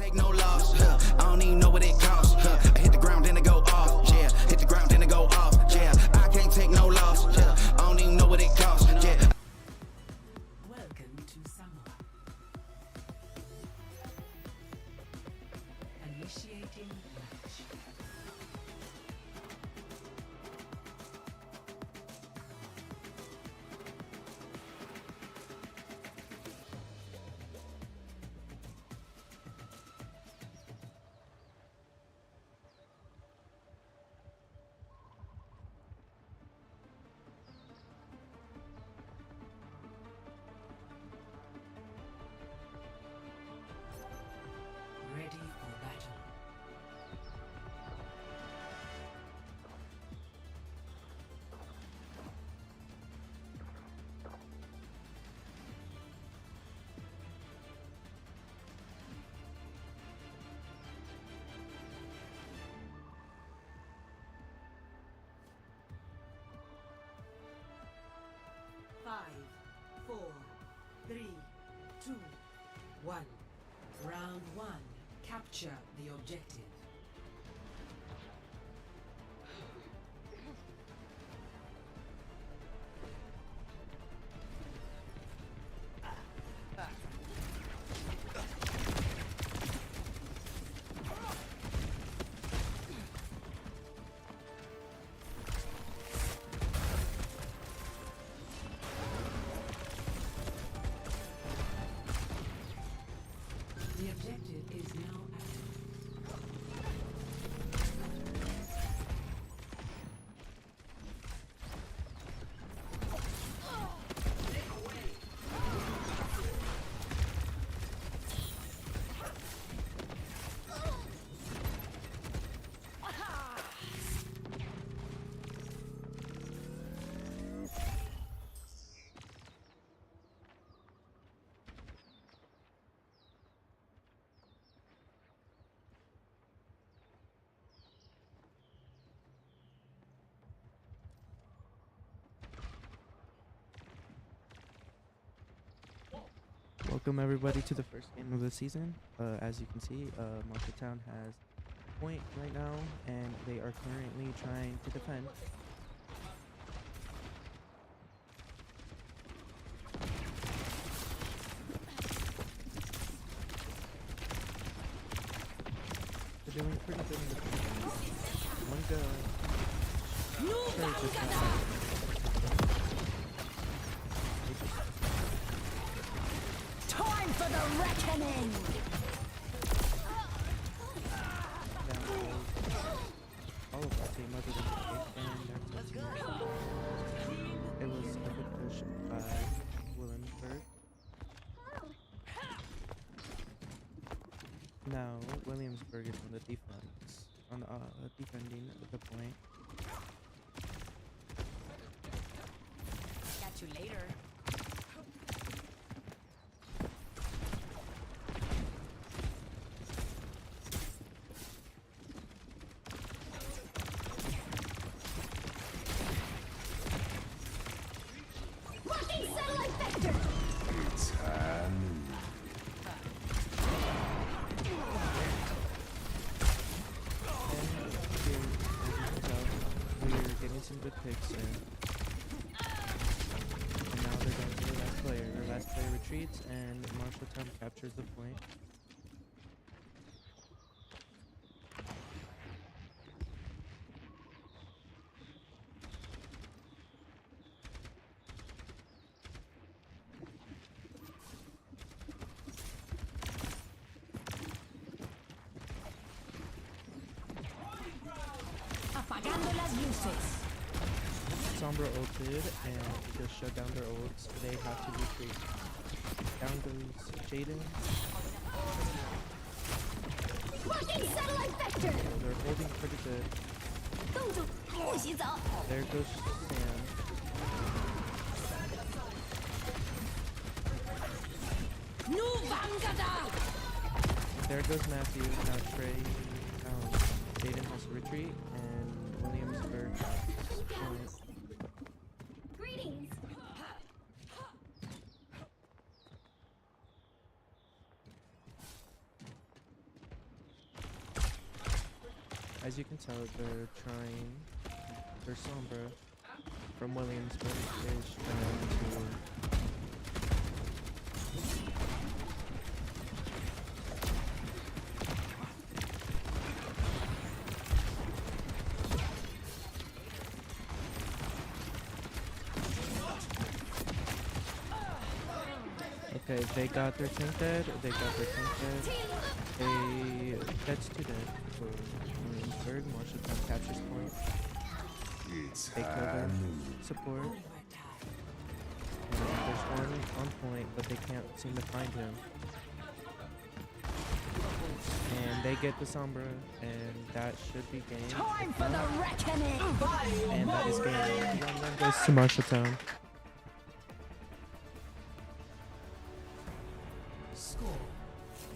take no loss. I don't even know what it costs. I hit the ground then it go off. Yeah, hit the ground then it go off. Yeah, I can't take no loss. I don't even know what it costs. Yeah. Welcome to Samoa. Initiating match. Ready for battle. Five, 4, 3, 2, 1. Round 1. Capture the objective. The objective is now active. Welcome everybody to the first game of the season. As you can see, Marshalltown has a point right now, and they are currently trying to defend. They're doing pretty good in the defense. One go. Sure, just Time for the reckoning! all of our team other than the and it was a good push by Williamsburg. Now Williamsburg is on the defense, defending the point. Catch you later. Some good picks in. And now they're going to the last player. Their last player retreats and Marshalltown captures the point. Apagando las luces. Sombra ulted and just shut down their ults. They have to retreat. Down goes Jaden. Marking satellite vector. So they're holding pretty good. There goes Sam. There goes Matthew. Now Trey. Jaden has to retreat and Williamsburg point. Greetings. As you can tell, they're trying. Their Sombra from Williamsburg is trying to. Okay, they got their tank dead. They got their tank dead. That's 2 dead for Williamsburg. Marshalltown captures point. They kill their support. And there's one on point, but they can't seem to find him. And they get the Sombra, and that should be game. Time for the reckoning! And that is game. 1 goes to Marshalltown. Score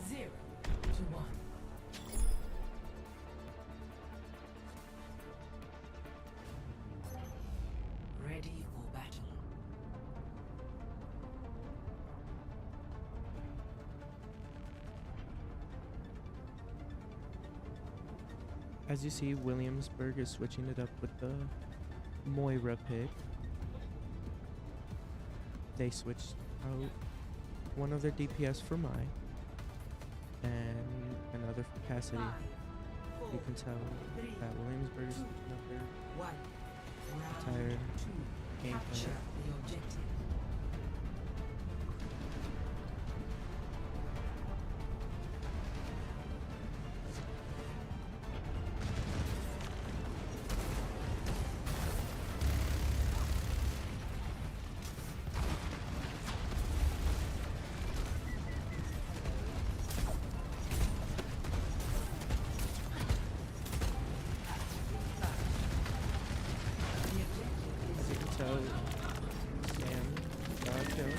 0-1. Ready for battle. As you see, Williamsburg is switching it up with the Moira pick. They switched out one of their DPS for Mai and another for Cassidy. You can tell that Williamsburg is switching up their 1. entire Round 2. game Capture plan. the objective. As you can tell, Sam got a kill.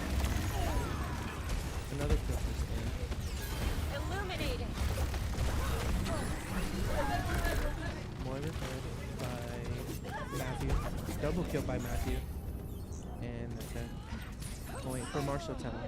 Another kill for Sam. Illuminating! Moira dead by Matthew. Double kill by Matthew. And then point for Marshalltown.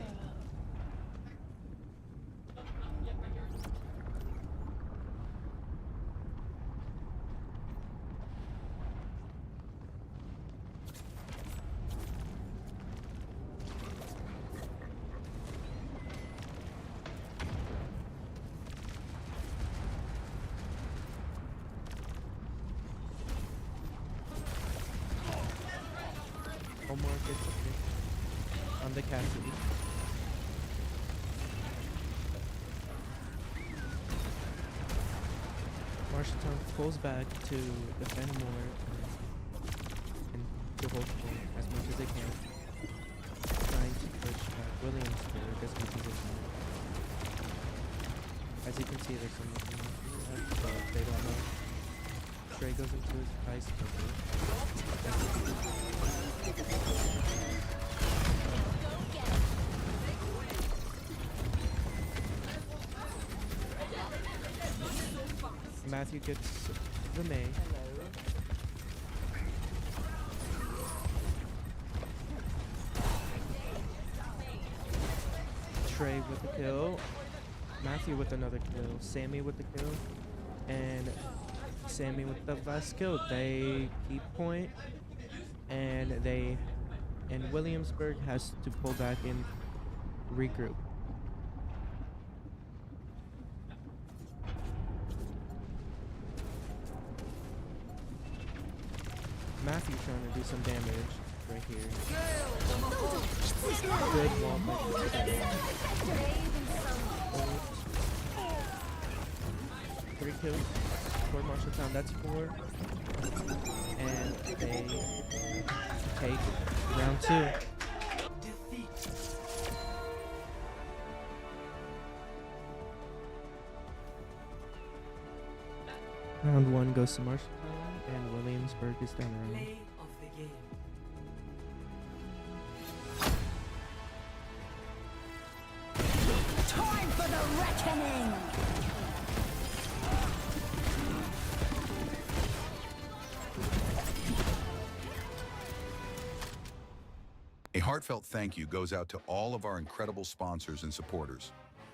Omar gets a pick on the Cassidy. Marshalltown pulls back to defend more and to hold point as much as they can, trying to push back Williamsburg as much as they can. As you can see, there's some left, but they don't know. Trey goes into his ice cover. Matthew gets the May. Trey with the kill. Matthew with another kill. Sammy with the kill. And Sammy with the last kill. They keep point. And Williamsburg has to pull back and regroup. Matthew trying to do some damage right here. Good wall by 3 kills for Marshalltown. That's 4. And they take round 2. Defeat. Round 1 goes to Marshalltown, and Williamsburg is down around. Play of the game. Time for the reckoning! A heartfelt thank you goes out to all of our incredible sponsors and supporters.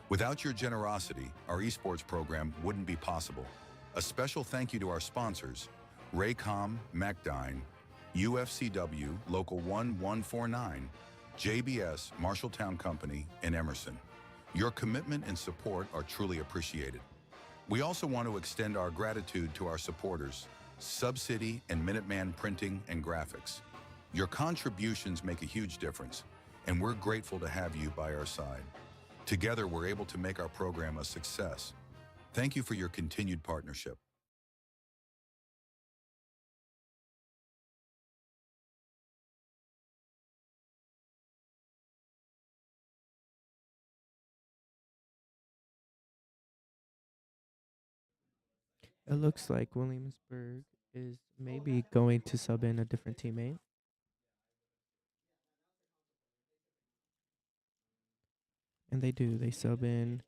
Without your generosity, our esports program wouldn't be possible. A special thank you to our sponsors, Raycom, MacDine, UFCW, Local 1149, JBS, Marshalltown Company, and Emerson. Your commitment and support are truly appreciated. We also want to extend our gratitude to our supporters, Subcity and Minuteman Printing and Graphics. Your contributions make a huge difference, and we're grateful to have you by our side. Together, we're able to make our program a success. Thank you for your continued partnership. It looks like Williamsburg is maybe going to sub in a different teammate. And they do. They sub in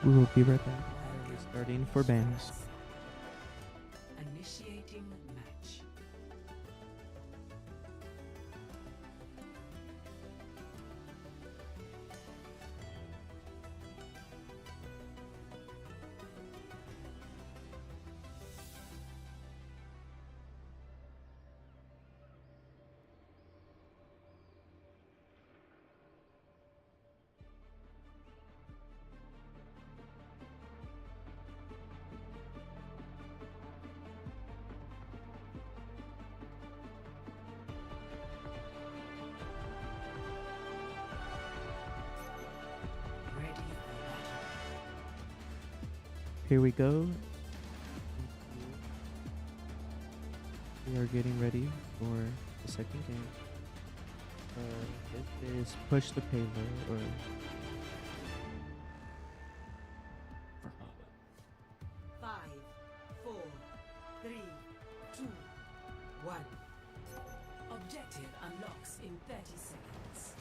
We will be right back. Restarting for banners. Initiating match. Ready for battle. Here we go. We are getting ready for the second game. It is push the payload or 5, 4, 3, 2, 1. Objective unlocks in 30 seconds.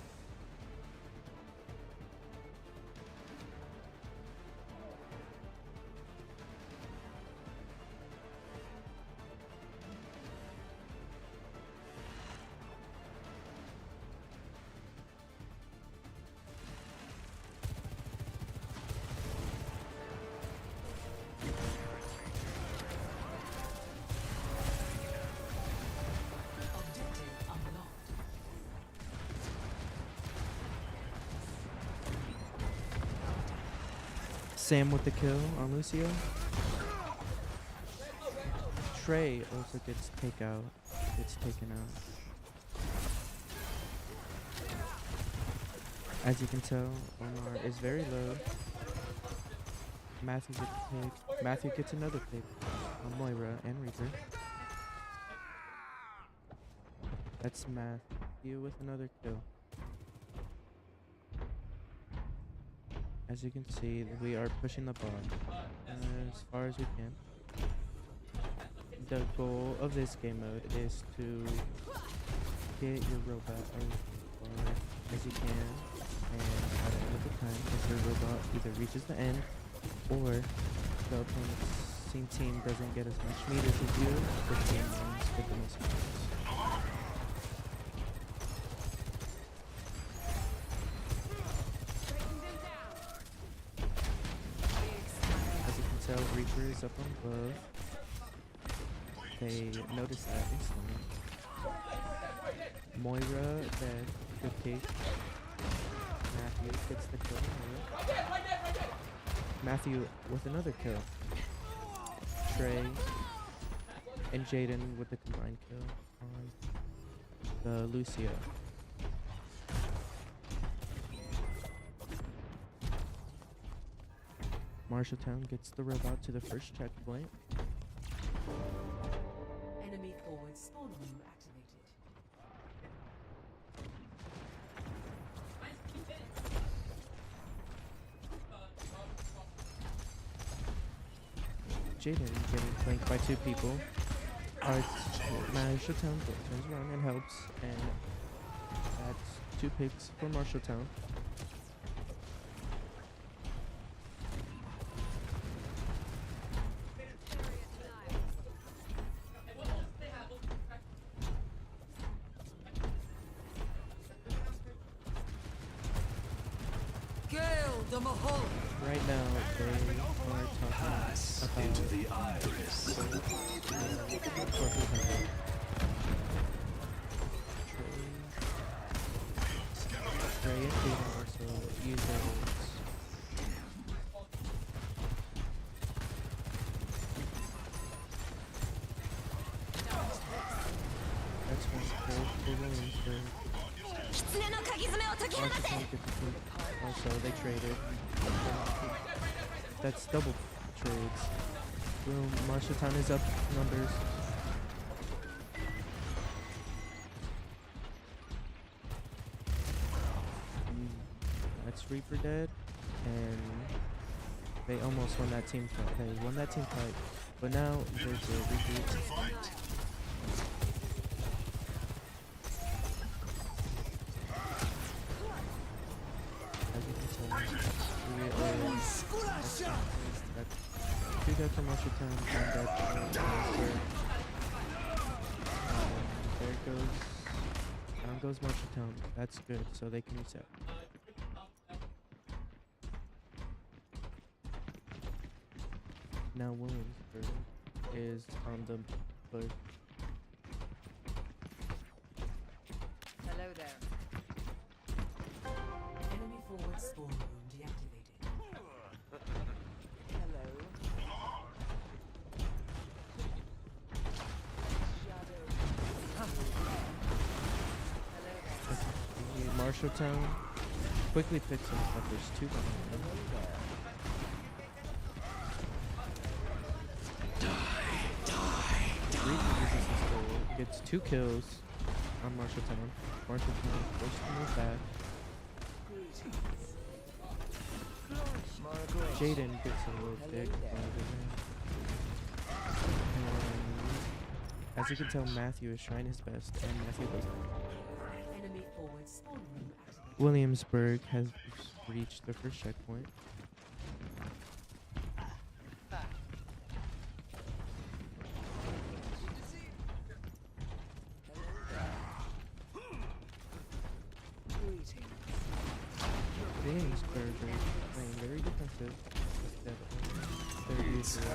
Objective unlocked. Sam with the kill on Lucio. Trey also gets taken out. As you can tell, Omar is very low. Matthew gets a pick. Matthew gets another pick on Moira and Reaper. That's Matthew with another kill. As you can see, we are pushing the bar as far as we can. The goal of this game mode is to get your robot as far as you can, and at the end of the time, if your robot either reaches the end or the opponent's team doesn't get as much meters as you, the team wins with the most meters. As you can tell, Reaper is up on above. They notice that instantly. Moira, dead. Good kick. Matthew gets the kill. Matthew with another kill. Trey and Jaden with the combined kill on the Lucio. Marshalltown gets the robot to the first checkpoint. Enemy forward spawn room activated. Jaden getting flanked by two people. Marshalltown turns around and helps, and that's 2 picks for Marshalltown. Right now, they are talking about into the iris. Trey and Jaden also use their ults. That's one kill for Williamsburg. Marshalltown get the kill. Also, they traded. That's double trades. Boom, Marshalltown is up numbers. That's Reaper dead, and they almost won that team fight. They won that team fight, but now there's a repeat. As you can tell, Marshalltown and dead for Williamsburg. There it goes. Down goes Marshalltown. That's good, so they can reset. Now Williamsburg is on the push. Hello there. Enemy forward spawn room deactivated. Hello. Marshalltown quickly picks him up. There's two behind him. Reed uses his goal, gets 2 kills on Marshalltown. Marshalltown forced to move back. Jaden gets a little dick. And as you can tell, Matthew is trying his best, and Matthew doesn't. Enemy forward spawn room activated. Williamsburg has reached their first checkpoint. Williamsburg is playing very defensive. Instead of their usual.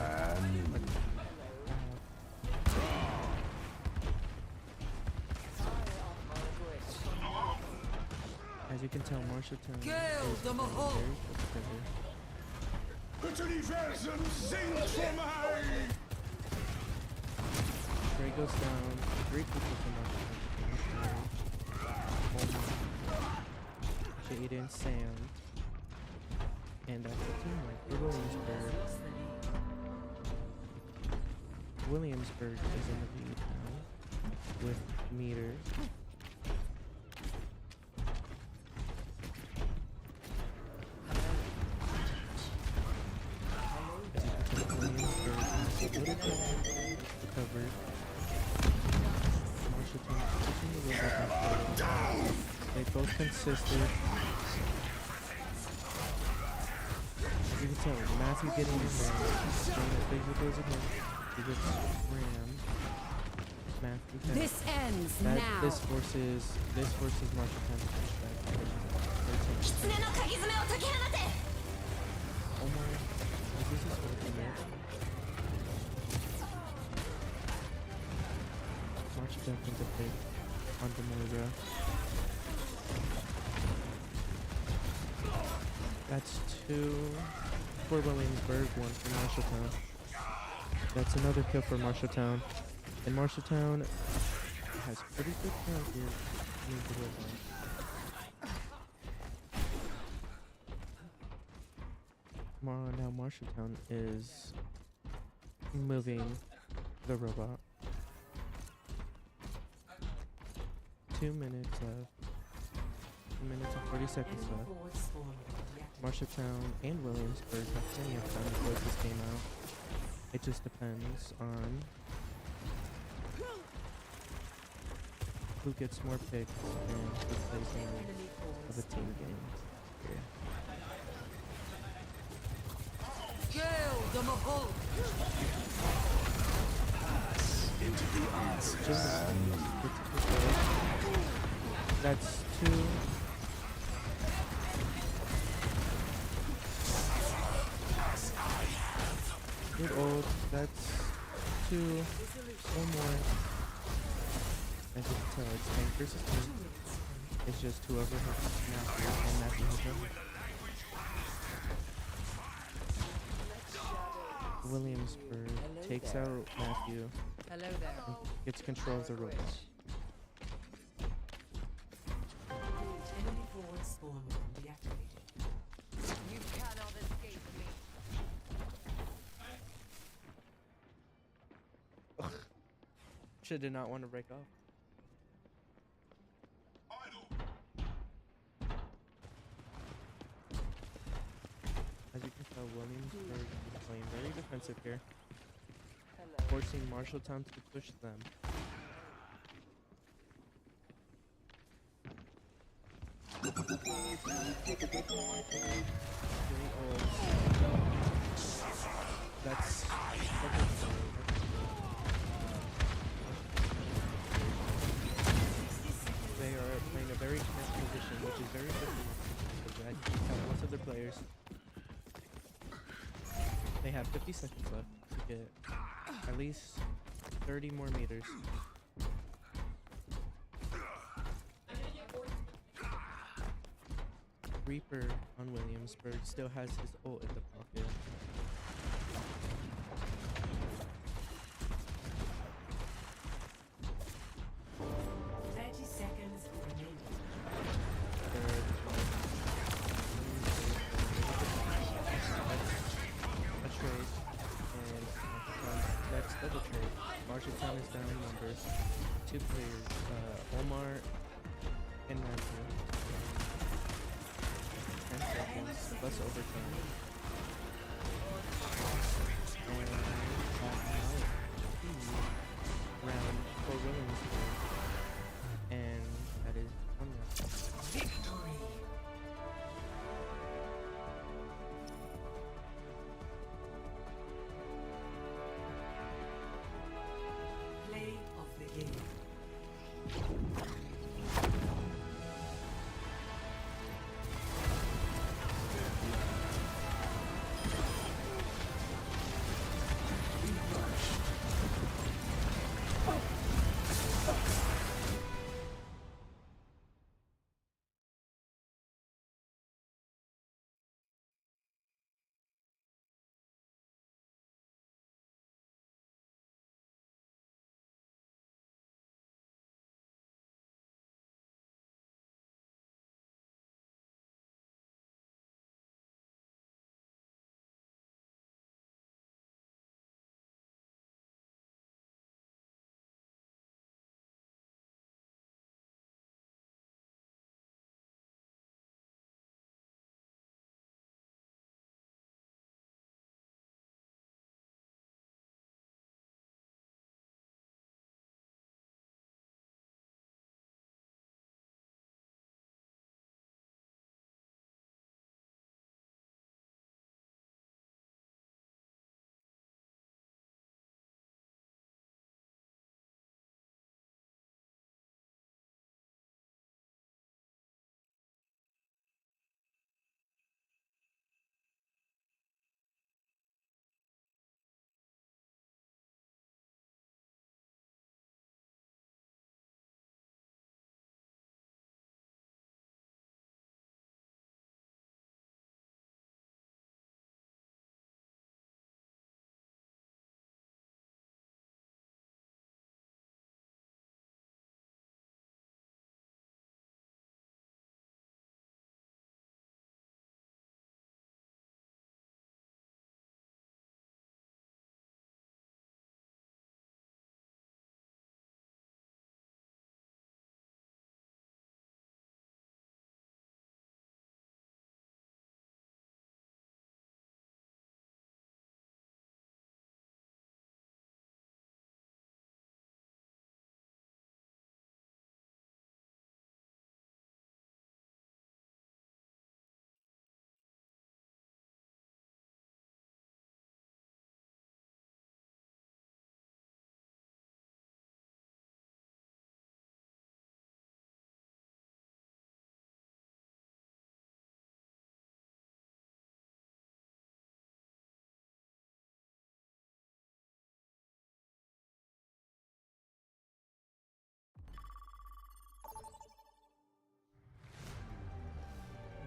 As you can tell, Marshalltown is playing very defensive. Het universum zingt voor mij! Trey goes down. Great people from Marshalltown. Jaden, Sam, and that's the teamwork for Williamsburg. Williamsburg is in the lead now with meters. Recovered. Marshalltown pushing the robot back. They both consisted. You can tell Matthew getting in there, doing as big as it goes again. He gets rammed. Matthew can. This ends now. This forces Marshalltown to push back. Oh my! This is working out. Marshalltown can defend on the Moira. That's 2 for Williamsburg, 1 for Marshalltown. That's another kill for Marshalltown. And Marshalltown has pretty good count here. Now Marshalltown is moving the robot. 2 minutes left. 2 minutes and 40 seconds Enemy left. forward spawn room deactivated. Marshalltown and Williamsburg have plenty of time to close this game out. It just depends on who gets more picks and who plays more Enemy forward of a team game. Yeah. Into the iris. That's 2. Good old. That's 2. 1 more. As you can tell, it's tank versus tank. It's just whoever has Matthew and Matthew has him. Williamsburg takes out Matthew Hello there. and gets control of the robot. Enemy forward spawn room deactivated. You cannot escape me. Did not want to break off. As you can tell, Williamsburg is playing very defensive here, forcing Marshalltown to push them. Very old. That's they are playing a very tense position, which is very different because I can tell most of their players they have 50 seconds left to get at least 30 more meters. Reaper on Williamsburg still has his ult in the pocket. 30 seconds remaining. A trade, and let's double trade. Marshalltown is down in numbers. Two players, Omar and Matthew. 10 seconds plus overtime. And that might be round for Williamsburg. And that is one round. Victory. Play of the game.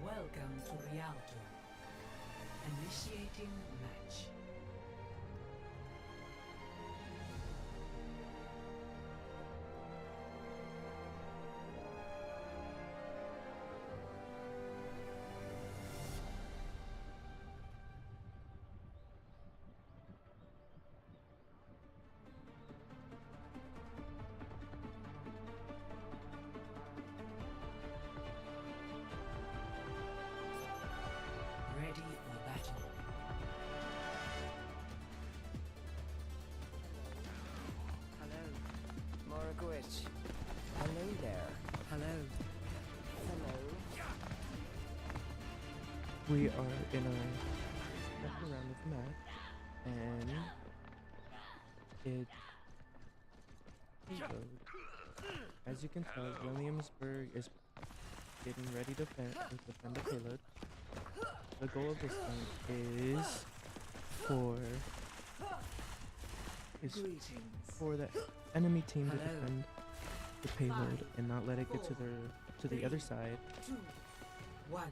Welcome to reality. Initiating match. Ready for battle. Hello. Moragwitch. Hello there. Hello. Hello. We are in our second round of the match. And it reloads. As you can tell, Williamsburg is getting ready to defend the payload. The goal of this thing is for the enemy team to defend the payload and not let it get to the other side. 2, 1.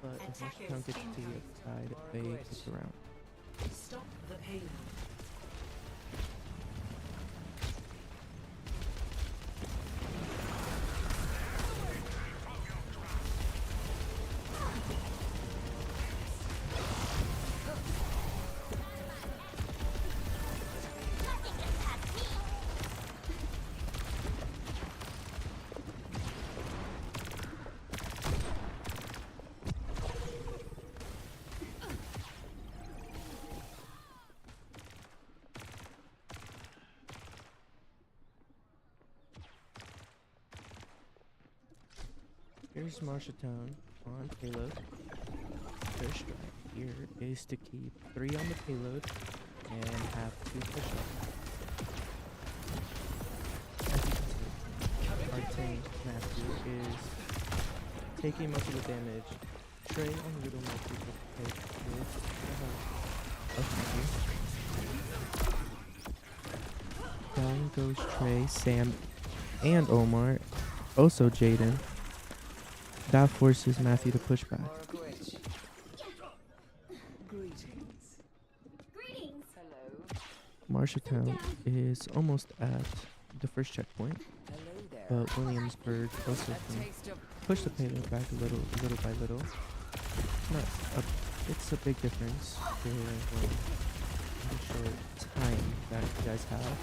But if Marshalltown gets to the other side, they get around. Stop the payload. Here's Marshalltown on payload. Their strat here is to keep 3 on the payload and have 2 push-ups. As you can see, our tank, Matthew, is taking most of the damage. Trey on Little Matthew will take with the help of Matthew. Down goes Trey, Sam, and Omar. Also Jaden. That forces Matthew to push back. Moragwitch. Greetings. Greetings. Hello. Marshalltown is almost at the first checkpoint, Hello there. but Williamsburg also A can taste of push the payload back little by little. It's a big difference for the short time that you guys have.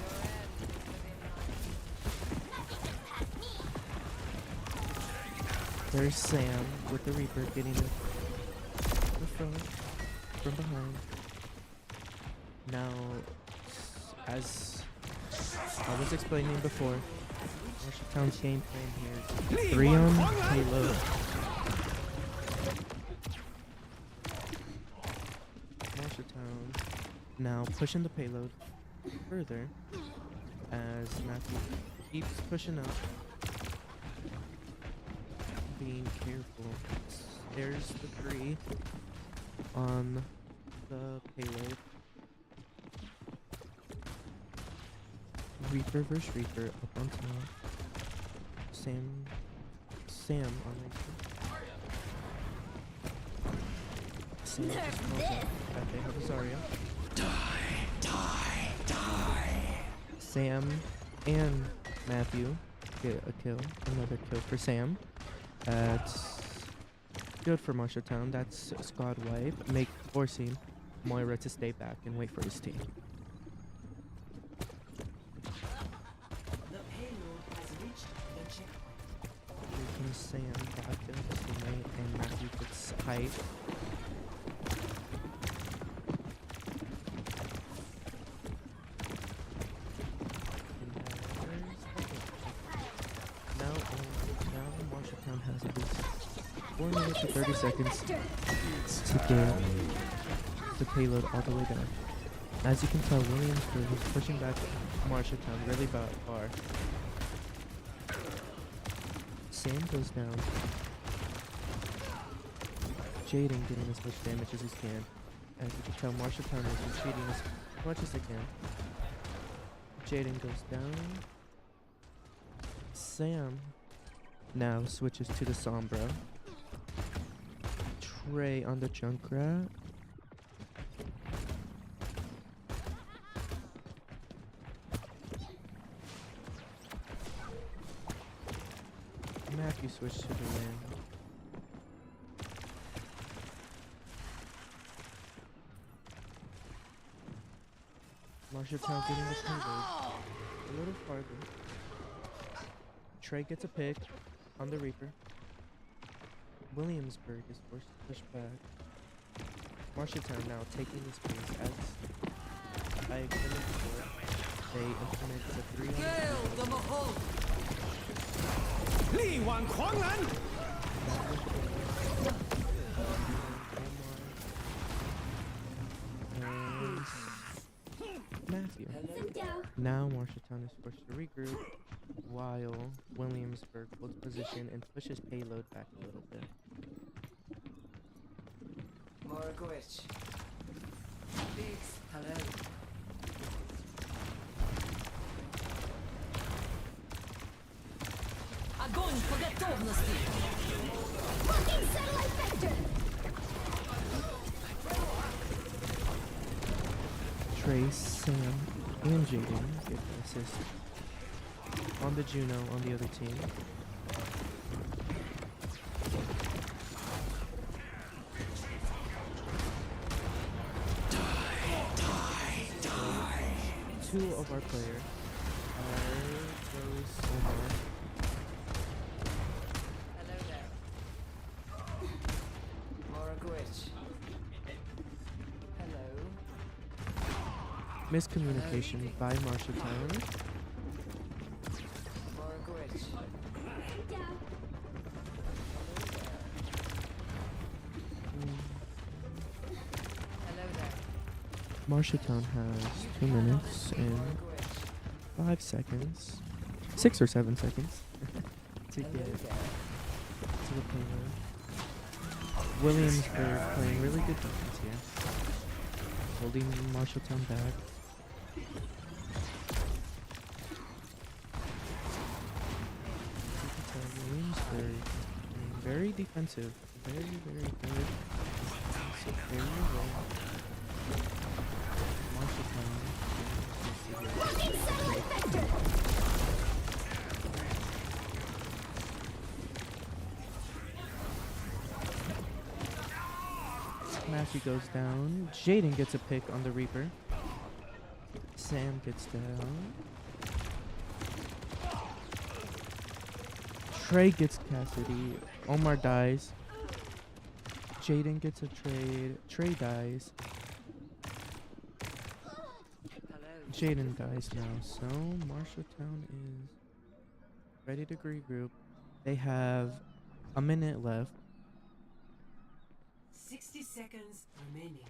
There's Sam with the Reaper getting it from behind. Now, as I was explaining before, Marshalltown's game plan here is 3 on payload. Marshalltown now pushing the payload further as Matthew keeps pushing up. Being careful. There's the 3 on the payload. Reaper versus Reaper up on top. Sam on Reaper. Sam just knows that they have a Zarya. Die. Sam and Matthew get a kill. Another kill for Sam. That's good for Marshalltown. That's a squad wipe, forcing Moira to stay back and wait for his team. The payload has reached the checkpoint. Here comes Sam back in his teammate, and Matthew gets height. Now Marshalltown has at least 4 minutes and 30 seconds to get the payload all the way down. As you can tell, Williamsburg is pushing back Marshalltown really far. Sam goes down. Jaden getting as much damage as he can. As you can tell, Marshalltown is retreating as much as they can. Jaden goes down. Sam now switches to the Sombra. Trey on the Junkrat. Matthew switched to the land. Marshalltown getting the payload a little farther. Trey gets a pick on the Reaper. Williamsburg is forced to push back. Marshalltown now taking this place as I explained before. They implement the 3 on Marshalltown is forced to regroup while Williamsburg holds position and pushes payload back a little bit. Morgowitch. Biggs, hello. Огонь по готовности! Fucking satellite vector! Trace, Sam, and Jaden get the assist on the Juno on the other team. Two of our players are those Omar. Hello there. Morgowitch. Hello. Miscommunication by Marshalltown. Morgowitch. Hello there. Marshalltown has 2 minutes and Morgowitch. 5 seconds, 6 or 7 seconds to Hello get there. to the payload. Williamsburg playing really good defense here, holding Marshalltown back. You can tell Williamsburg being very defensive, very good. So very well. Marshalltown. Fucking satellite vector! Matthew goes down. Jaden gets a pick on the Reaper. Sam gets down. Trey gets Cassidy. Omar dies. Jaden gets a trade. Trey dies. Hello. Jaden dies now. So Marshalltown is ready to regroup. They have a minute left. 60 seconds remaining.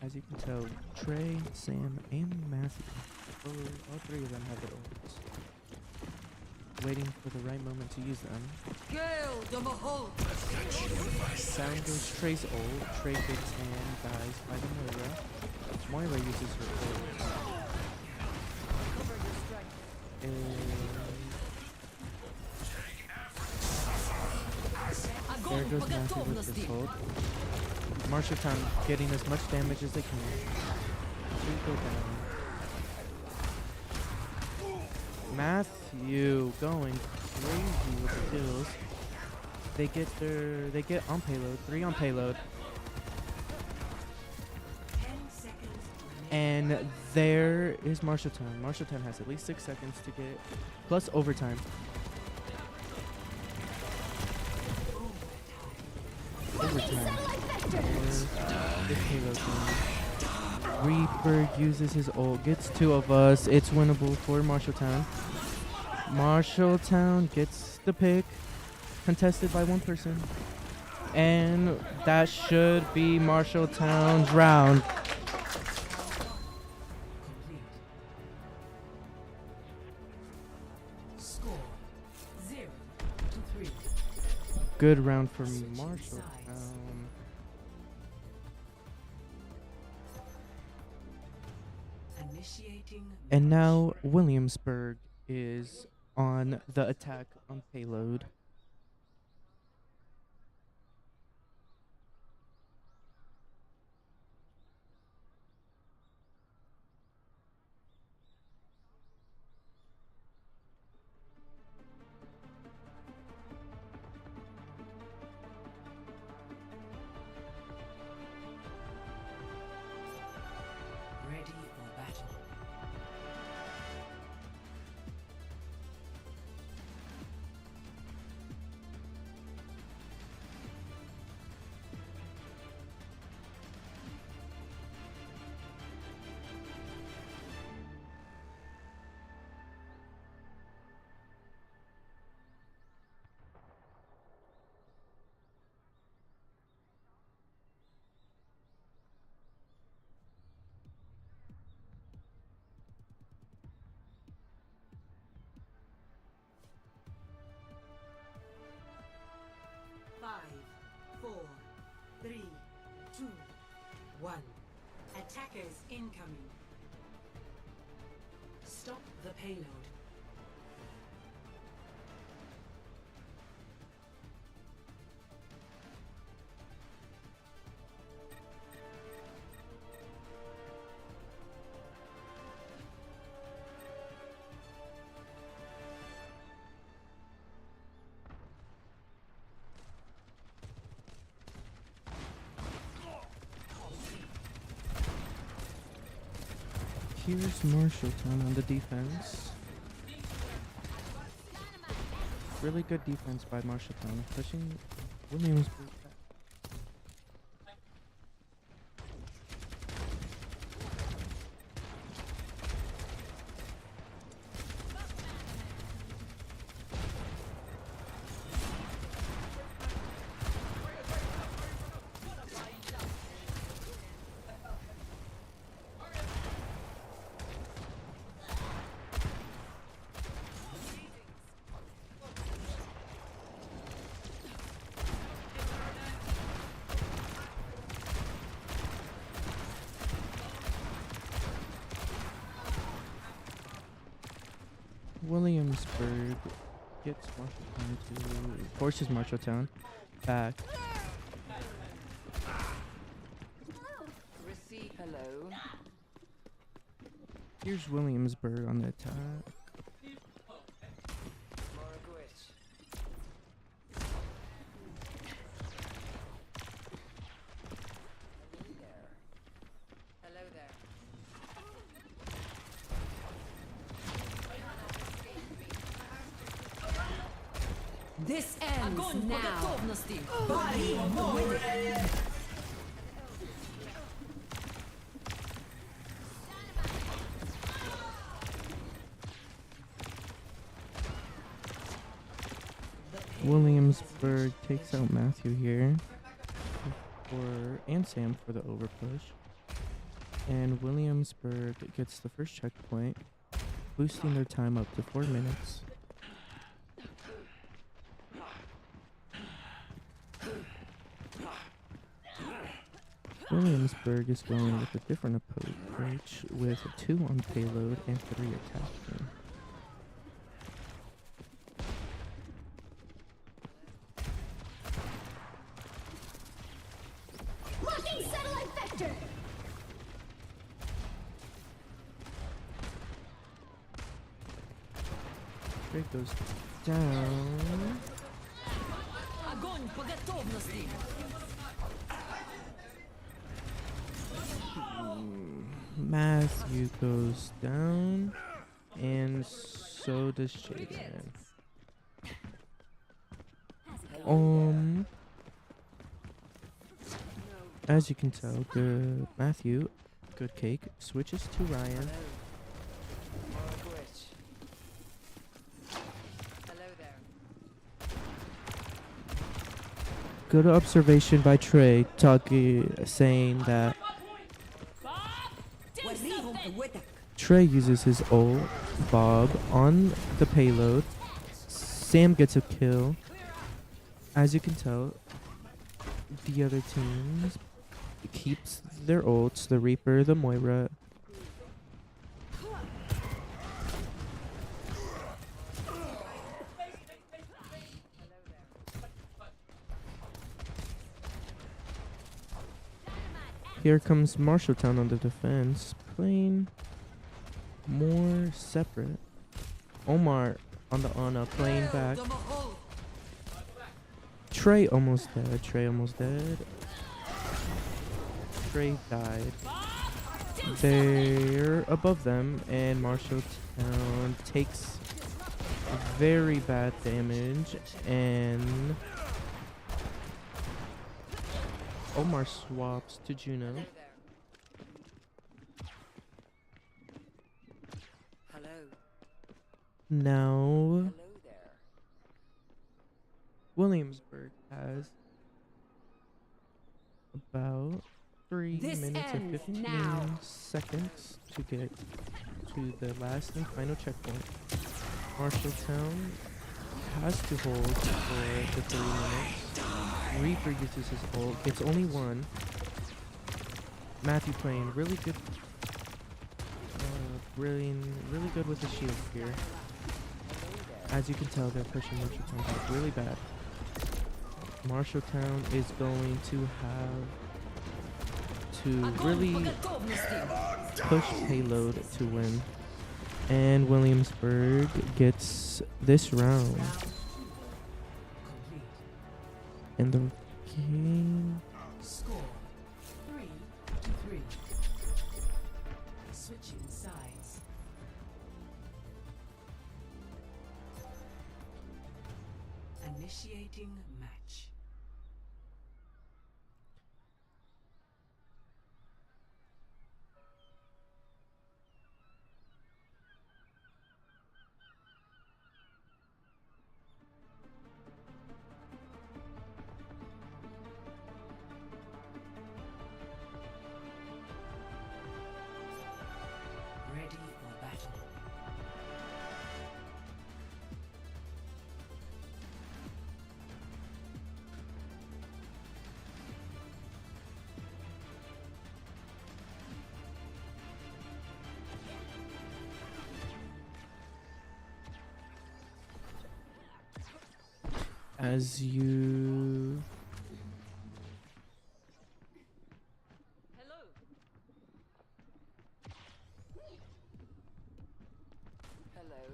As you can tell, Trey, Sam, and Matthew, all three of them have their ults. Waiting for the right moment to use them. Gale the Behold! Sound goes Trey's ult. Trey gets and dies by the Moira. Moira uses her ult. Cover your strength. There goes Matthew with this ult. Marshalltown getting as much damage as they can. Two go down. Matthew going crazy with the kills. They get on payload, 3 on payload. 10 seconds remaining. And there is Marshalltown. Marshalltown has at least 6 seconds to get, plus overtime. Overtime. There's the payload team. Reaper uses his ult, gets 2 of us. It's winnable for Marshalltown. Marshalltown gets the pick, contested by 1 person. And that should be Marshalltown's round. Complete. Score 0-3. Good round for Switching Marshalltown. sides. Initiating. And now Williamsburg is on the attack on payload. Ready for battle. payload. Here's Marshalltown on the defense. Really good defense by Marshalltown, pushing Williamsburg back. Williamsburg gets Marshalltown to forces Marshalltown back. Receive. Hello. Here's Williamsburg on the attack. Moragwitch. Hello there. This ends Огонь по now. готовности. Body more. Williamsburg takes out Matthew here and Sam for the overpush. And Williamsburg gets the first checkpoint, boosting their time up to 4 minutes. Williamsburg is going with a different approach with 2 on payload and 3 attacking. Locking satellite vector. Drake goes down. Огонь по готовности. Matthew goes down, and so does Jaden. As you can tell, Matthew, good cake, switches to Ryan. Moragwitch. Hello there. Good observation by Trey, saying that Trey uses his ult, Bob, on the payload. Sam gets a kill. As you can tell, the other teams keeps their ults, the Reaper, the Moira. Here comes Marshalltown on the defense, playing more separate. Omar on the Ana playing back. Trey almost dead. Trey died. They're above them, and Marshalltown takes very bad damage, and Omar swaps to Juno. Hello. Now Hello there. Williamsburg has about 3 This minutes and ends 15 now. seconds to get to the last and final checkpoint. Marshalltown has to hold for the 3 minutes. Reaper uses his ult, gets only 1. Matthew playing really good really good with the shield here. As you can tell, they're pushing Marshalltown back really bad. Marshalltown is going to have to really push payload to win. And Williamsburg gets this round. Complete. And the game. Score 3-3. Switching sides. Initiating match. Ready for battle. As you Hello. Hello.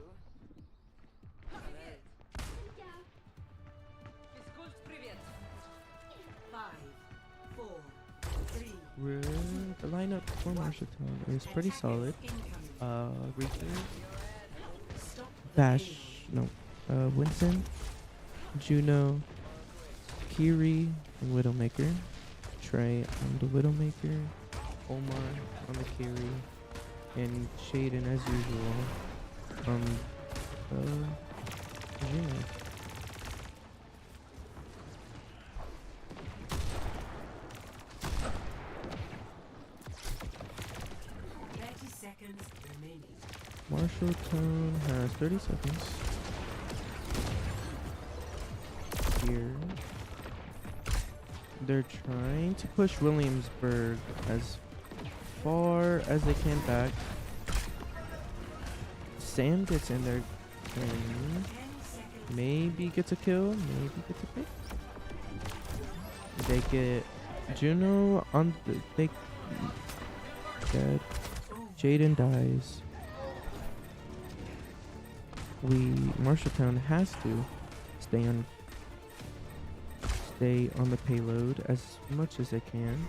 Привет. Физкульт, привет. 5, 4, 3. the lineup for Marshalltown is pretty solid. Incoming. Reaper, Stop the Bash, payload. no, Winston, Juno, Kiri, and Widowmaker. Trey on the Widowmaker, Omar on the Kiri, and Shaden as usual on Juno. Seconds remaining. Marshalltown has 30 seconds. Here. They're trying to push Williamsburg as far as they can back. Sam gets in there and 10 seconds. maybe gets a kill, maybe gets a pick. They get Juno on the they dead. Jaden dies. Marshalltown has to stay on the payload as much as they can.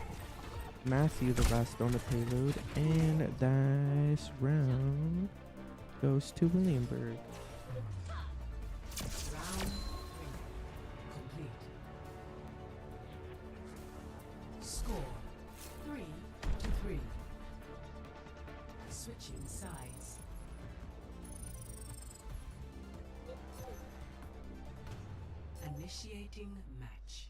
Matthew the last on the payload, and this round goes to Williamsburg. Round 3 complete. Score 3-3. Switching sides. Initiating match.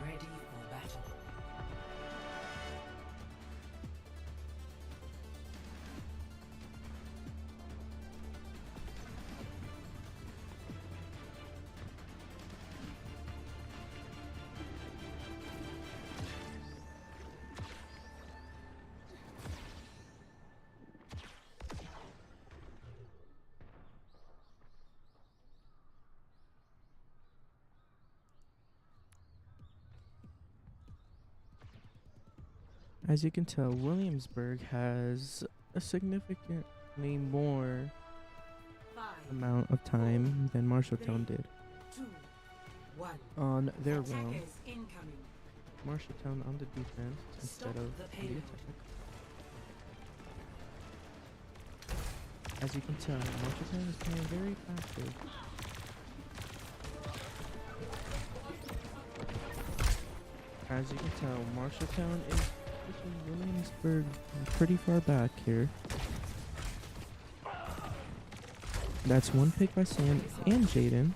Ready for battle. As you can tell, Williamsburg has a significantly more 5, amount of time than Marshalltown did 2, 1. on their round. Attackers incoming. Marshalltown on the defense instead Stop of the the payload. attack. As you can tell, Marshalltown is playing very passive. As you can tell, Marshalltown is pushing Williamsburg pretty far back here. That's one pick by Sam and Jaden.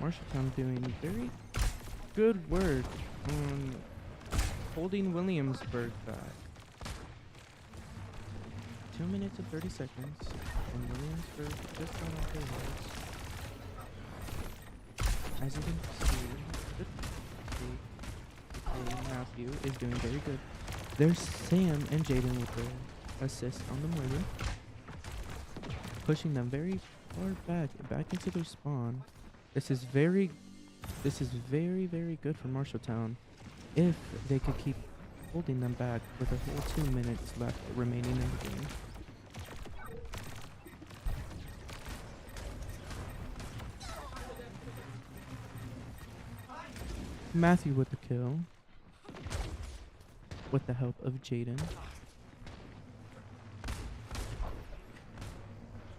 Marshalltown doing very good work on holding Williamsburg back. 2 minutes and 30 seconds, and Williamsburg just got off their rails. As you can see, Matthew is doing very good. There's Sam and Jaden with the assist on the murder, pushing them very far back into their spawn. This is very good for Marshalltown if they could keep holding them back with a whole 2 minutes left remaining in the game. Matthew with the kill, with the help of Jaden.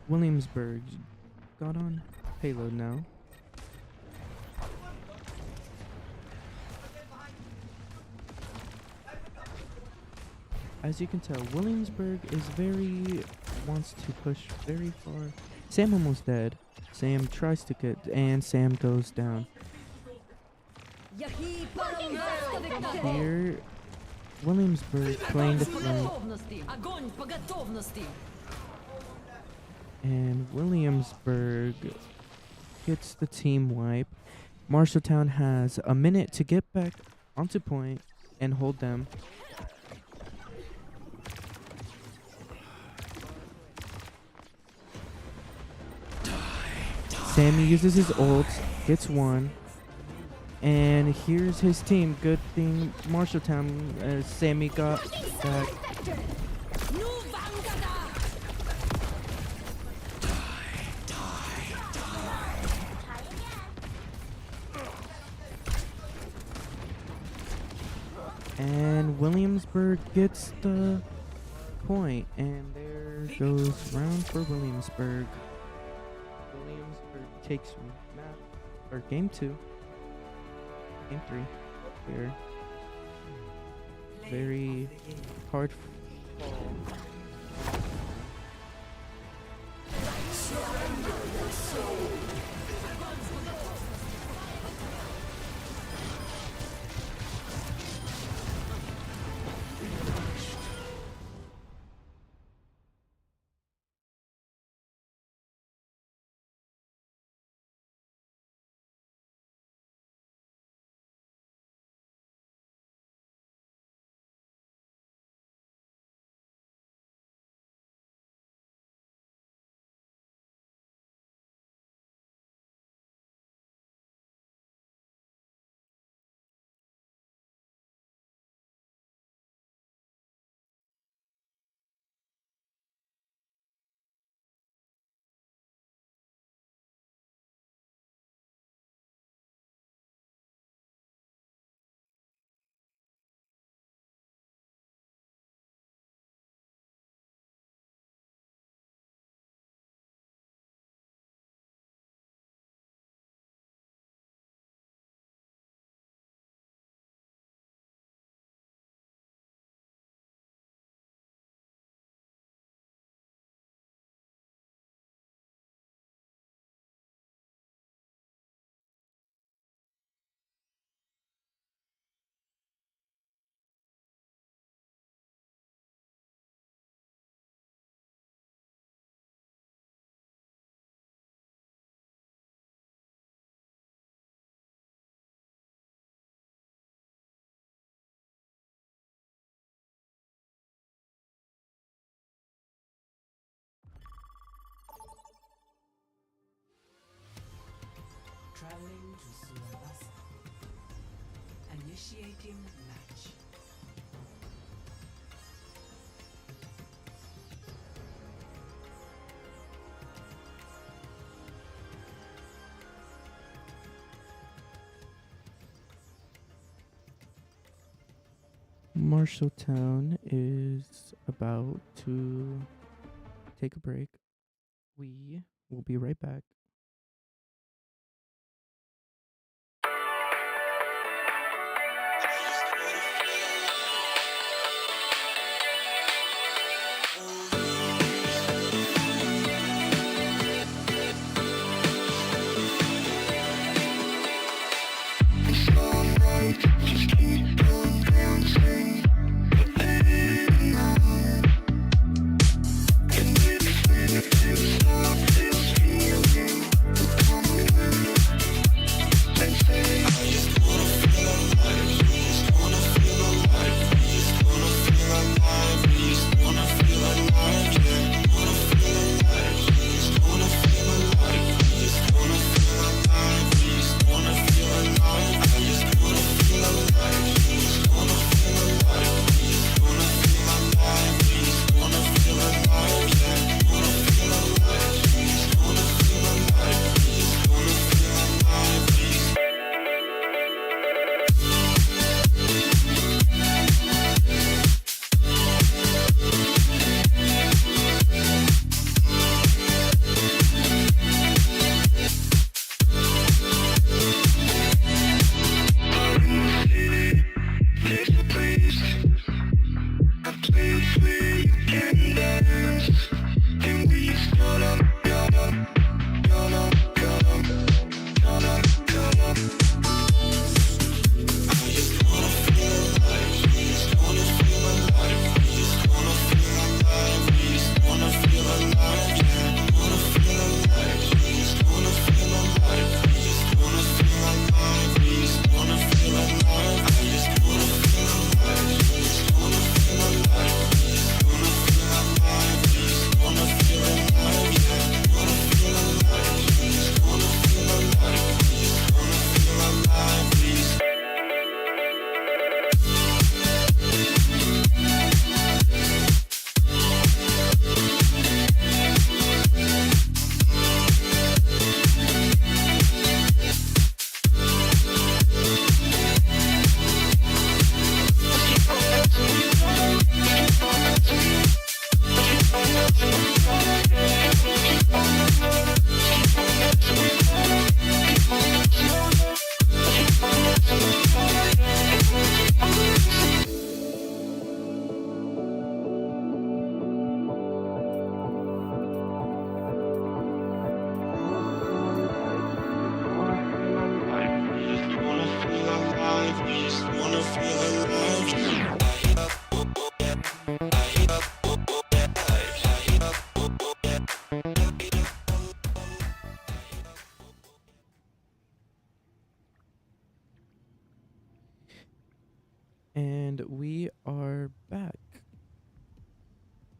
Williamsburg got on payload now. As you can tell, Williamsburg wants to push very far. Sam almost dead. Sam tries to get, and Sam goes down. Here, Williamsburg playing the flank. And Williamsburg gets the team wipe. Marshalltown has a minute to get back onto point and hold them. Sammy uses his ult, gets one. And here's his team. Good thing Marshalltown, Sammy got back. And Williamsburg gets the point, and there goes round for Williamsburg. Williamsburg takes game 2. Game 3 here. Very hard fall. Traveling to Sulawesi. Initiating match. Marshalltown is about to take a break. We will be right back.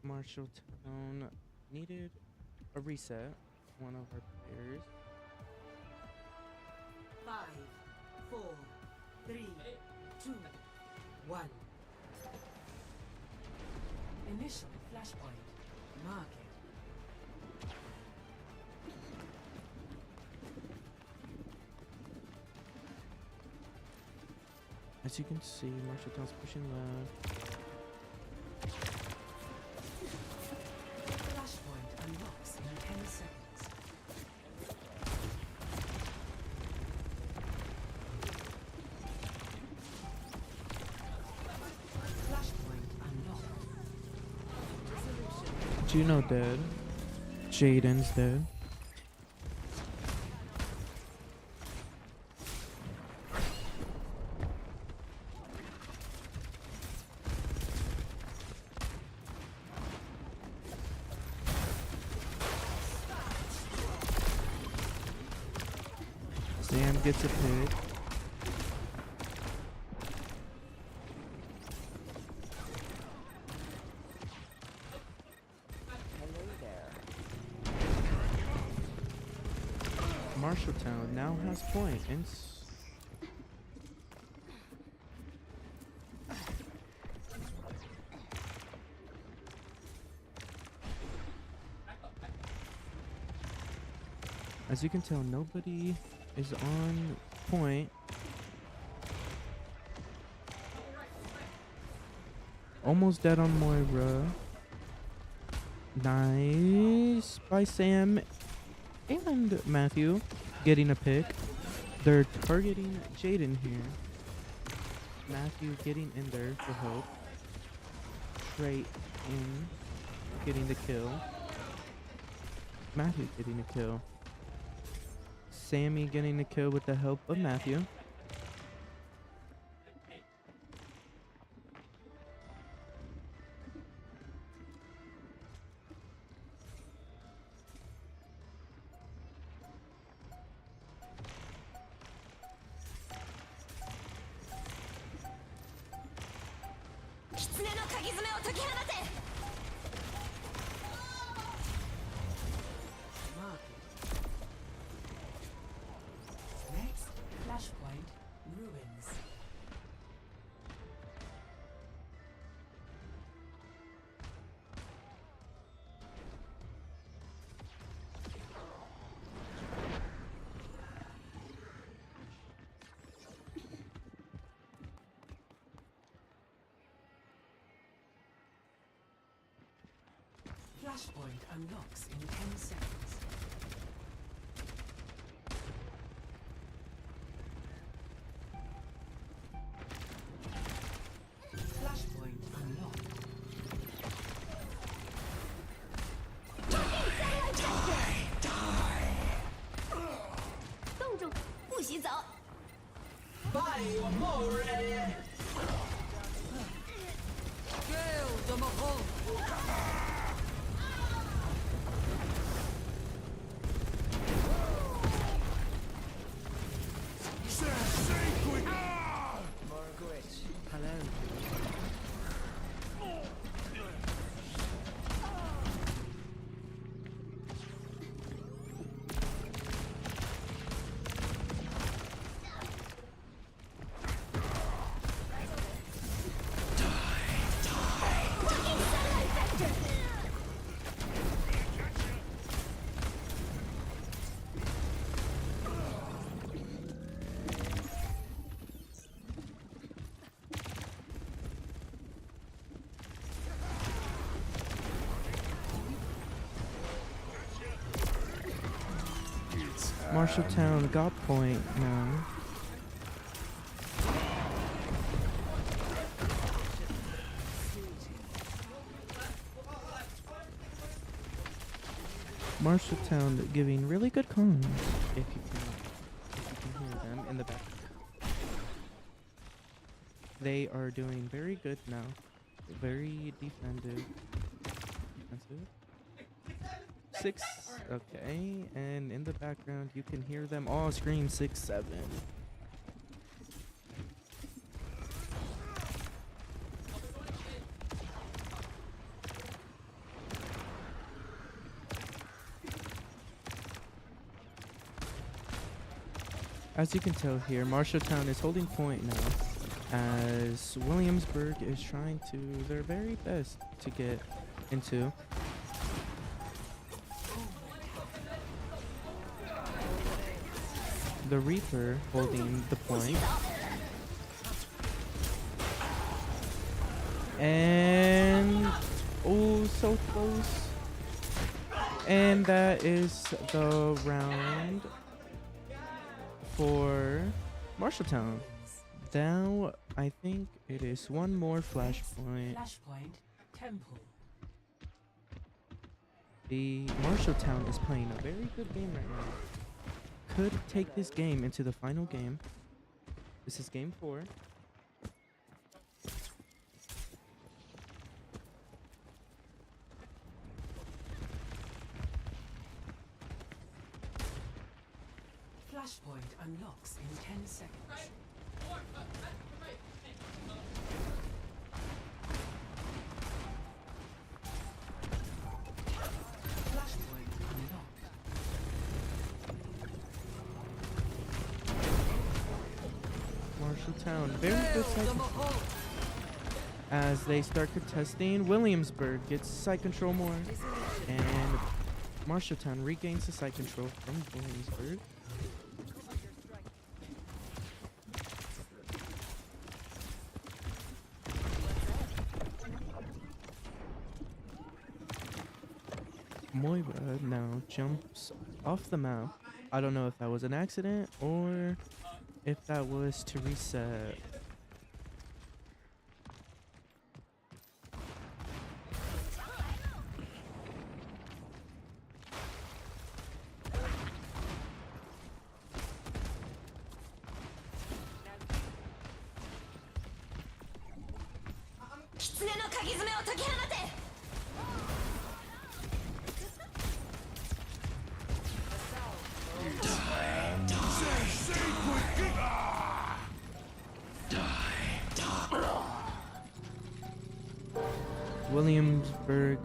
Marshalltown needed a reset. One of our players. 5, 4, 3, 2, 1. Initial flashpoint. Mark it. As you can see, Marshalltown's pushing left. Flashpoint unlocks in 10 seconds. Flashpoint unlocked. Juno dead. Jaden's dead. Sam gets a pick. Marshalltown now has point. As you can tell, nobody is on point. Almost dead on Moira. Nice by Sam and Matthew getting a pick. They're targeting Jaden here. Matthew getting in there for help. Straight in, getting the kill. Matthew getting a kill. Sammy getting the kill with the help of Matthew. Mark it. Next, flashpoint ruins. Flashpoint unlocks in 10 seconds. Flashpoint unlocked. Marshalltown got point now. Marshalltown giving really good comms if you can hear them in the back. They are doing very good now. Very defensive. 6, okay, and in the background you can hear them all scream 6-7. As you can tell here, Marshalltown is holding point now, as Williamsburg is trying to their very best to get into. The Reaper holding the point. And oh, so close. And that is the round for Marshalltown. Now, I think it is one more flashpoint. Flashpoint Temple. The Marshalltown is playing a very good game right now. Could take this game into the final game. This is game 4. Flashpoint unlocks in 10 seconds. Flashpoint unlocked. Marshalltown, very good side control. As they start contesting, Williamsburg gets side control more, and Marshalltown regains the side control from Williamsburg. Moira now jumps off the map. I don't know if that was an accident or if that was to reset. Williamsburg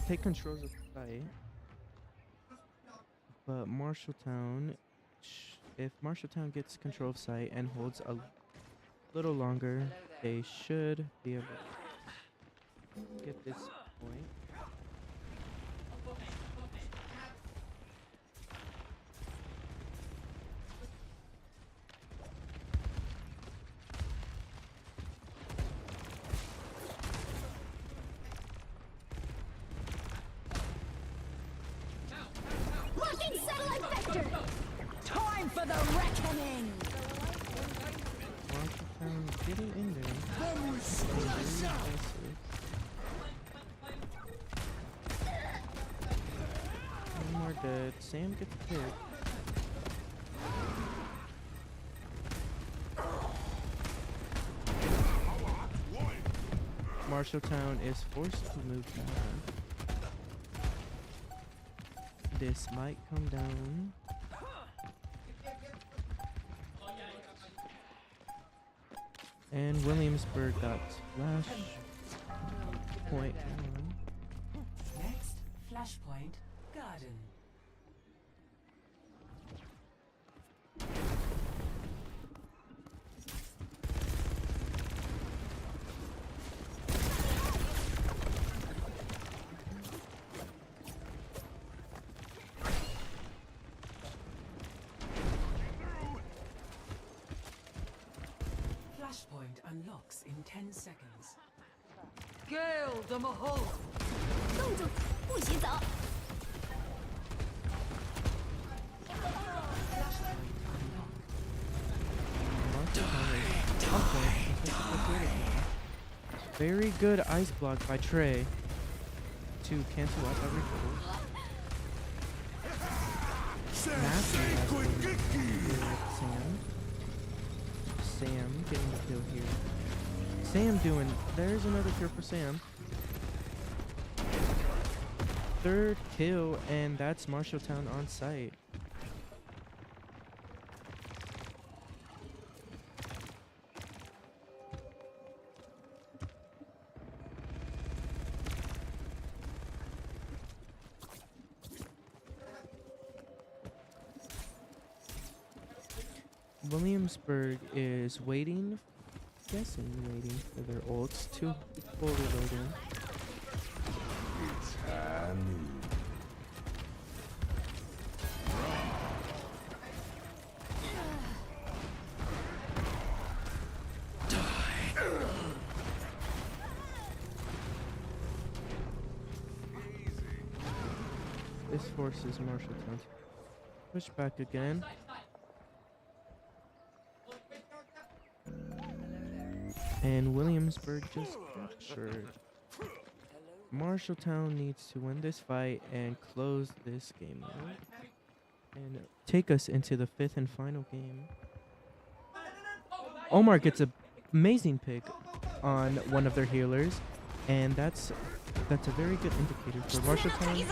take control of the fight, but Marshalltown, if Marshalltown gets control of site and holds a little longer, they should be able to get this point. Locking satellite vector! Time for the reckoning! Marshalltown getting in there. One more dead. Sam gets picked. Marshalltown is forced to move back. This might come down. And Williamsburg got flash point on. Next, Flashpoint Garden. Flashpoint unlocks in 10 seconds. Gale the Mahal. 冻住，不许走！ Very good ice block by Trey to cancel out that recoil. Massive ice block with Sam. Sam getting the kill here. Sam doing, there's another kill for Sam. Third kill, and that's Marshalltown on site. Williamsburg is waiting, waiting for their ults to fully load in. It's high noon. This forces Marshalltown to push back again. And Williamsburg just captured. Marshalltown needs to win this fight and close this game out. And take us into the 5th and final game. Omar gets an amazing pick on one of their healers. And that's a very good indicator for Marshalltown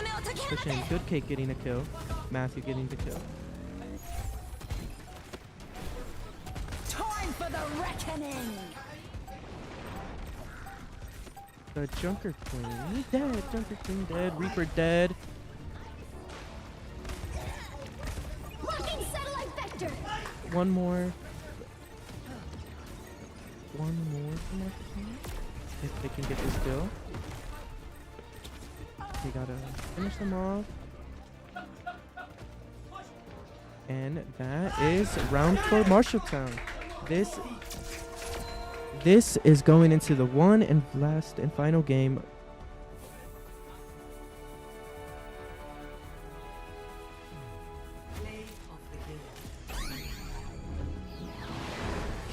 pushing. Good Cake getting a kill. Matthew getting the kill. Time for the reckoning. The Junker Queen dead. Junker Queen dead. Reaper dead. Locking satellite vector. One more. One more for Marshalltown. If they can get this kill. They gotta finish them off. And that is round 4 Marshalltown. This is going into the one and last and final game. Play of the game.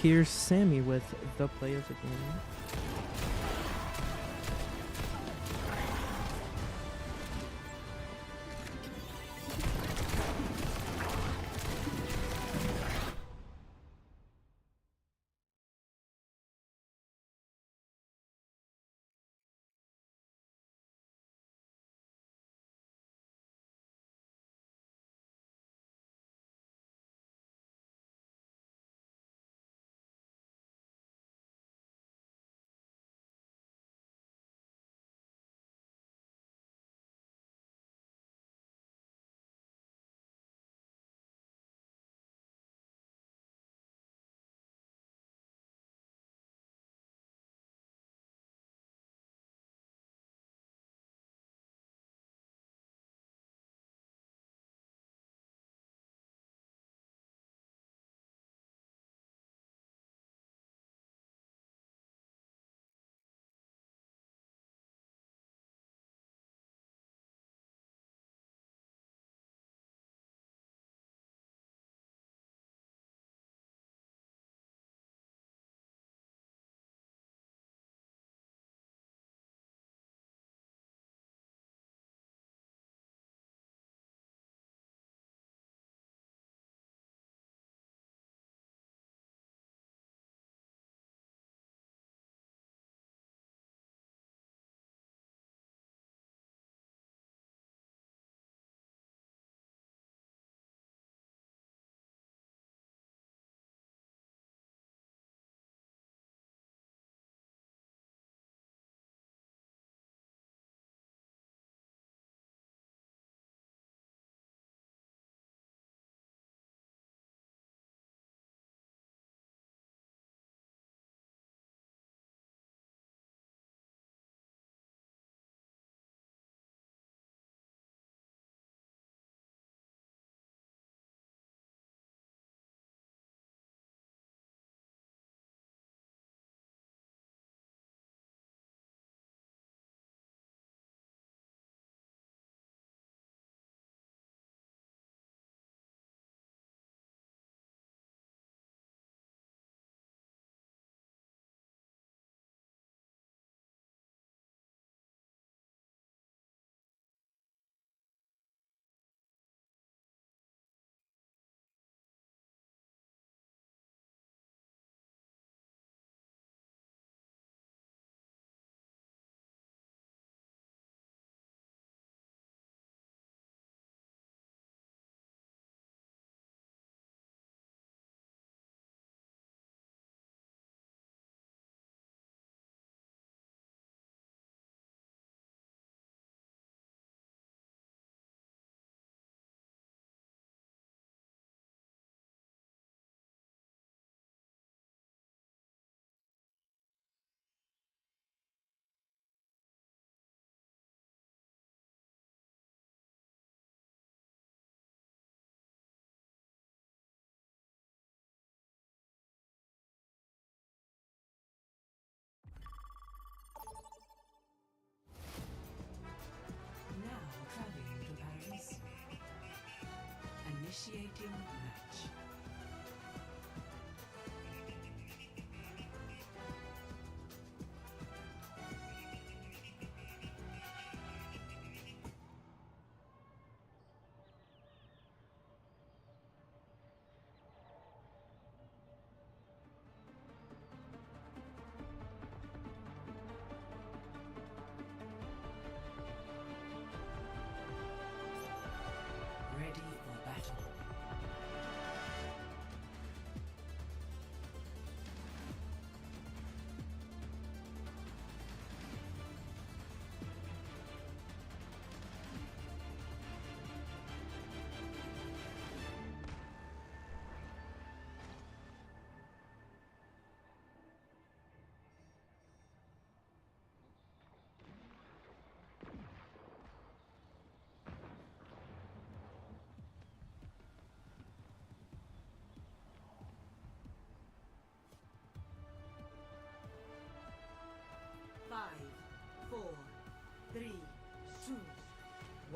Here's Sammy with the play of the game.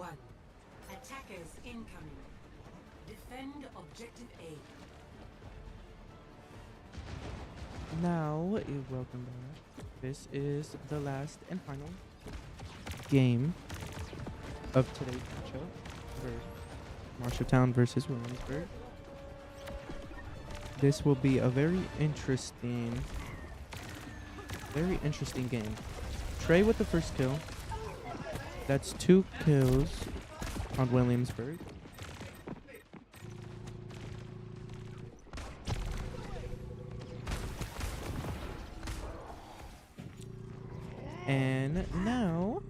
1. Attackers incoming. Defend objective A. Now, welcome back. This is the last and final game of today's matchup for Marshalltown versus Williamsburg. This will be a very interesting game. Trey with the first kill. That's 2 kills on Williamsburg. And now,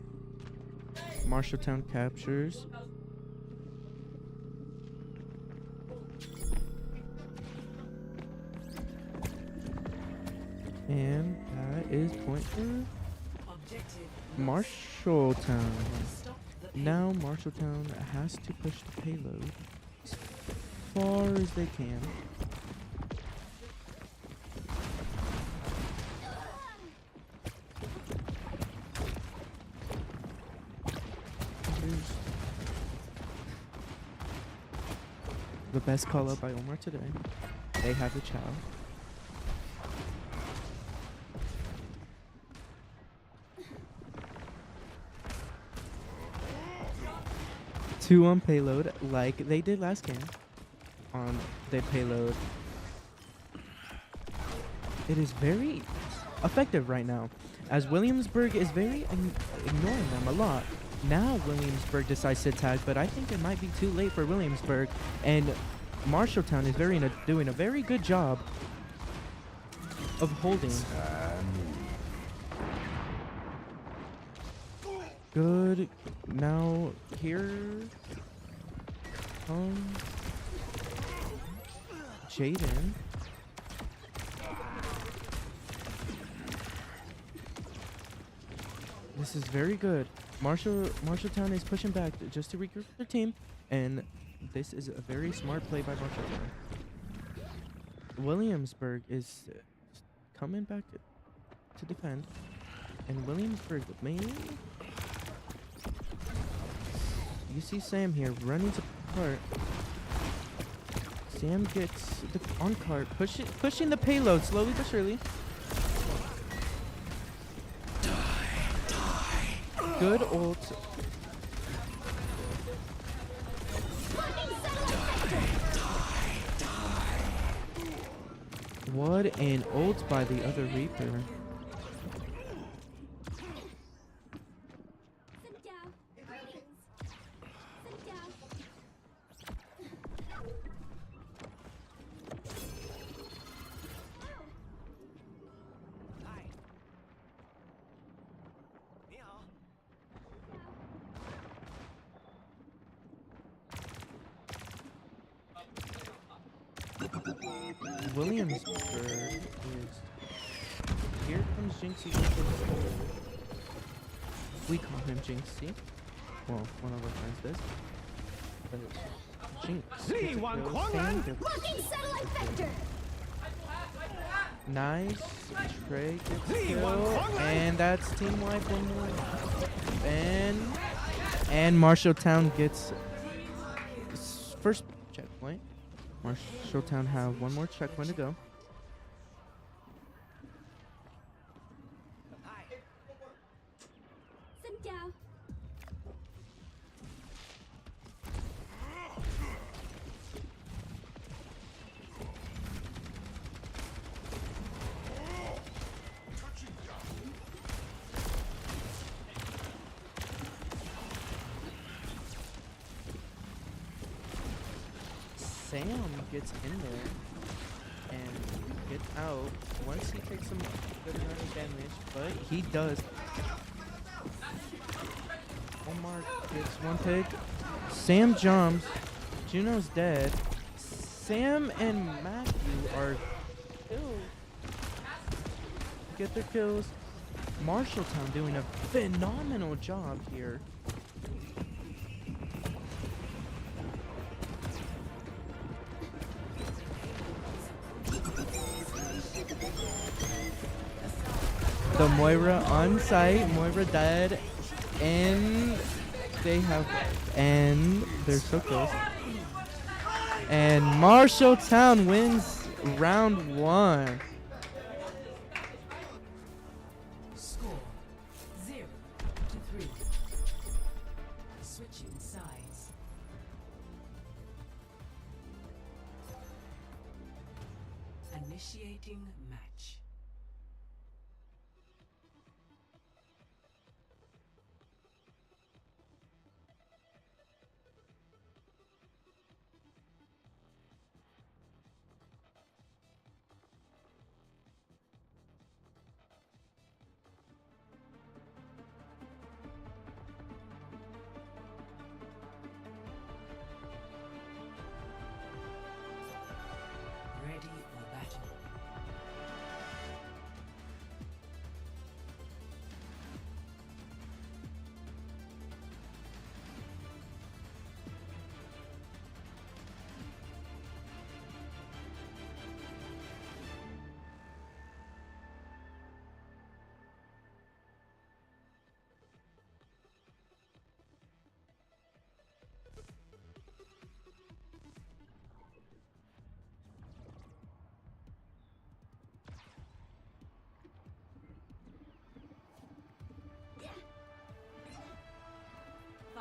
Marshalltown captures. And that is point for Objective Marshalltown. stop the Now Marshalltown has to push the payload as far as they can. Here's the best call out by Omar today. They have the chow. Two on payload, like they did last game. On the payload. It is very effective right now, as Williamsburg is very ignoring them a lot. Now Williamsburg decides to attack, but I think it might be too late for Williamsburg, and Marshalltown is doing a very good job of holding. Good. Now here comes Jaden. This is very good. Marshalltown is pushing back just to regroup their team, and this is a very smart play by Marshalltown. Williamsburg is coming back to defend, and Williamsburg mainly. You see Sam here running to cart. Sam gets the on cart, pushing the payload slowly but surely. Good ult. What an ult by the other Reaper. Sit down. Greetings. Sit down. Williamsburg is. Here comes Jinxie. We call him Jinxie. Well, one of our friends does. But it's Jinx. Locking satellite vector. Nice. Trey gets the kill. And that's team wipe and Marshalltown gets first checkpoint. Marshalltown have one more checkpoint to go. Sit down. Sam gets in there and gets out once he takes some good amount of damage, but he does. Omar gets one pick. Sam jumps. Juno's dead. Sam and Matthew are killed. Get their kills. Marshalltown doing a phenomenal job here. The Moira on site, Moira dead, and They have, and they're so close. And Marshalltown wins round 1. Score 0-3. Switching sides. Initiating match. Ready for battle.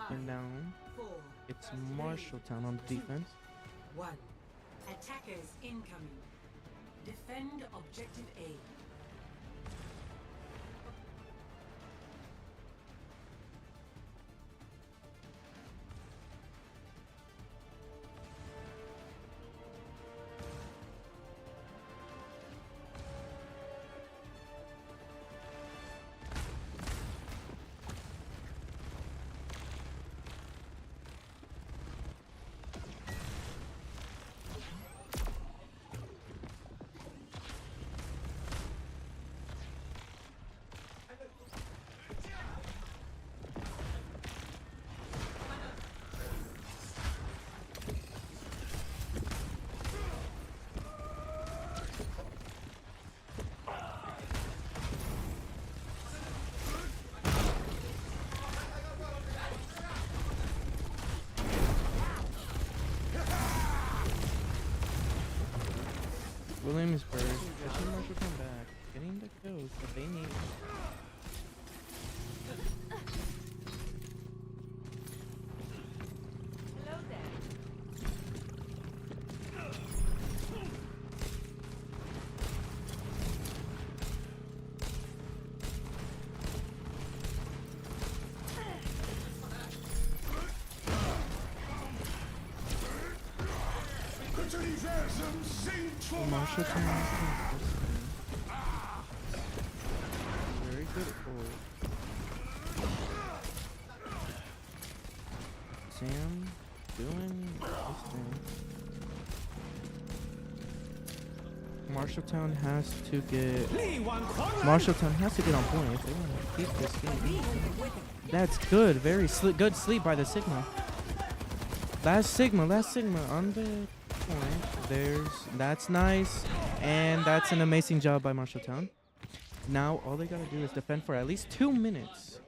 And down. 4, It's Marshalltown on the defense. 1. Attackers incoming. Defend objective A. Williamsburg, pushing Marshalltown back, getting the kills that they need. Marshalltown very good ult. Sam doing his thing. Marshalltown has to get on point if they want to keep this game. That's good. Very good sleep by the Sigma. Last Sigma on the point. That's nice, and that's an amazing job by Marshalltown. Now all they gotta do is defend for at least 2 minutes.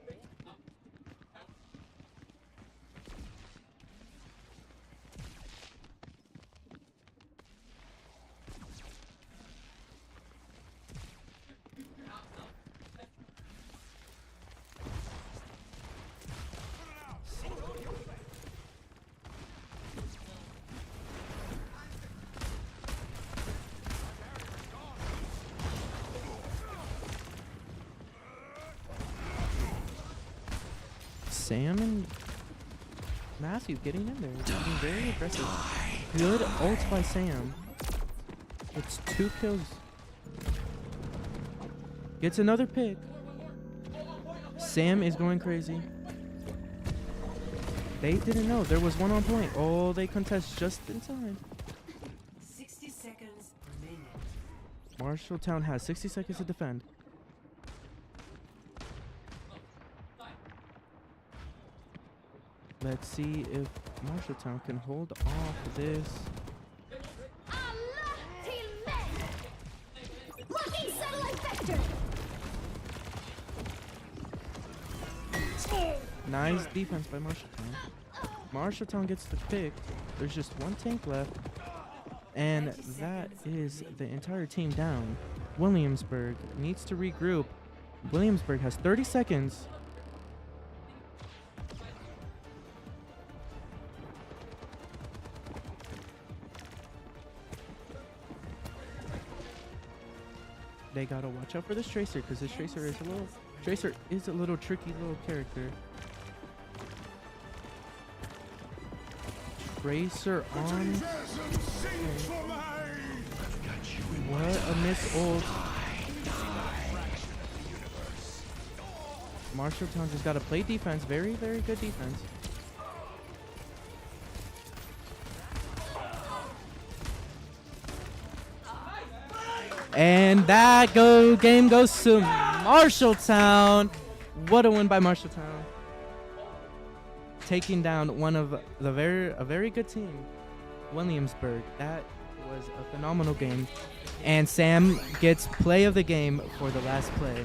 Sam and Matthew getting in there, being very aggressive. Good ult by Sam. It's 2 kills. Gets another pick. Sam is going crazy. They didn't know there was one on point. Oh, they contest just in time. 60 seconds remaining. Marshalltown has 60 seconds to defend. Let's see if Marshalltown can hold off this. Allah teammate! Blocking satellite vector! Nice defense by Marshalltown. Marshalltown gets the pick. There's just one tank left. And that is the entire team down. Williamsburg needs to regroup. Williamsburg has 30 seconds. They gotta watch out for this Tracer because this Tracer is a little tricky little character. Tracer on. What a miss ult. Marshalltown just gotta play defense. Very, very good defense. And that game goes to Marshalltown. What a win by Marshalltown. Taking down one of a very good team, Williamsburg. That was a phenomenal game. And Sam gets play of the game for the last play.